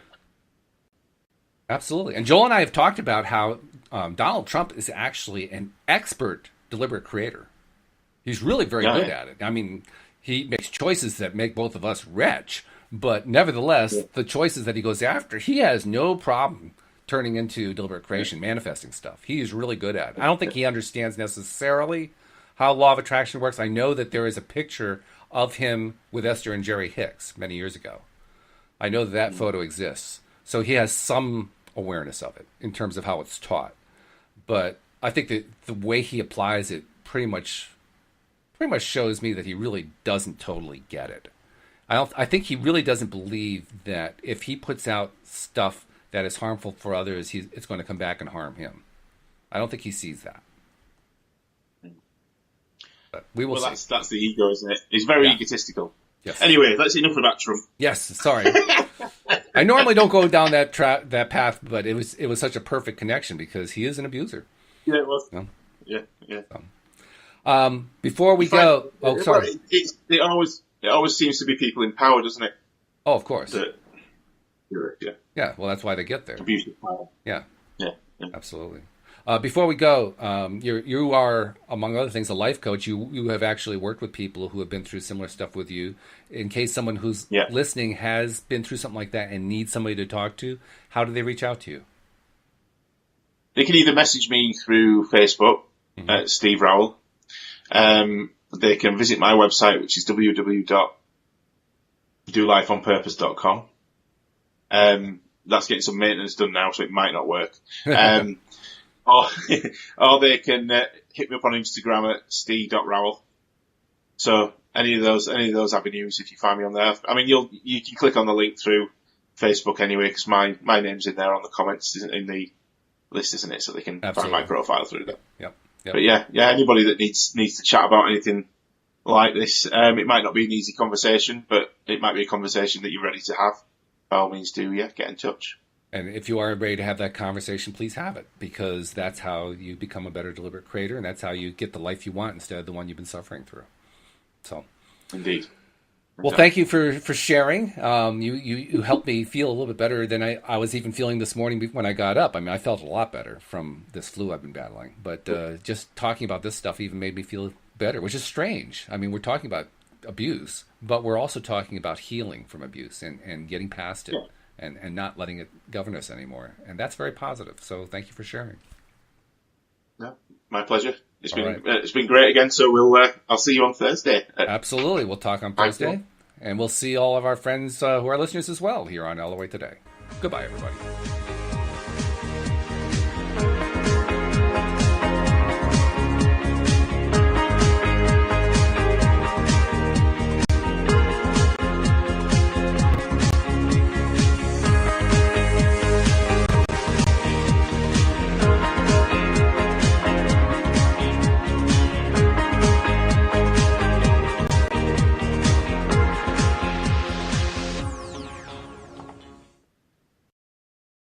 Absolutely. And Joel and I have talked about how Donald Trump is actually an expert deliberate creator. He's really very good at it. I mean, he makes choices that make both of us wretch, but nevertheless, the choices that he goes after, he has no problem turning into deliberate creation, manifesting stuff. He is really good at it. I don't think he understands necessarily how law of attraction works. I know that there is a picture of him with Esther and Jerry Hicks many years ago. I know that photo exists. So he has some awareness of it in terms of how it's taught. But I think that the way he applies it pretty much shows me that he really doesn't totally get it. I think he really doesn't believe that if he puts out stuff that is harmful for others, it's going to come back and harm him. I don't think he sees that. But we will see. That's the ego, isn't it? He's very egotistical. Yes. Anyway, that's enough about Trump. Yes, sorry. I normally don't go down that path, but it was such a perfect connection because he is an abuser. Yeah, it was. Yeah. Before we go, sorry. It always seems to be people in power, doesn't it? Oh, of course. Yeah. Well, that's why they get there. Abuse of power. Yeah. Absolutely. Before we go, you are, among other things, a life coach. You have actually worked with people who have been through similar stuff with you. In case someone who's listening has been through something like that and needs somebody to talk to, how do they reach out to you? They can either message me through Facebook at Steve Rowell. They can visit my website, which is www.dolifeonpurpose.com. That's getting some maintenance done now, so it might not work. Or they can hit me up on Instagram at steve.rowell. So any of those avenues, if you find me on there. I mean, you can click on the link through Facebook anyway, because my name's in there on the comments, in the list, isn't it? So they can find my profile through that. Yep. Yep. But yeah, anybody that needs to chat about anything like this, it might not be an easy conversation, but it might be a conversation that you're ready to have. By all means, get in touch. And if you are ready to have that conversation, please have it, because that's how you become a better deliberate creator, and that's how you get the life you want instead of the one you've been suffering through. So, Indeed. well, thank you for sharing. You helped me feel a little bit better than I was even feeling this morning when I got up. I mean, I felt a lot better from this flu I've been battling, but just talking about this stuff even made me feel better, which is strange. I mean, we're talking about abuse, but we're also talking about healing from abuse and getting past it. Yeah. And not letting it govern us anymore. And that's very positive. So thank you for sharing. No, my pleasure. It's been great again. So I'll see you on Thursday. Absolutely. We'll talk on Thursday. And we'll see all of our friends who are listeners as well here on All the Way Today. Goodbye, everybody.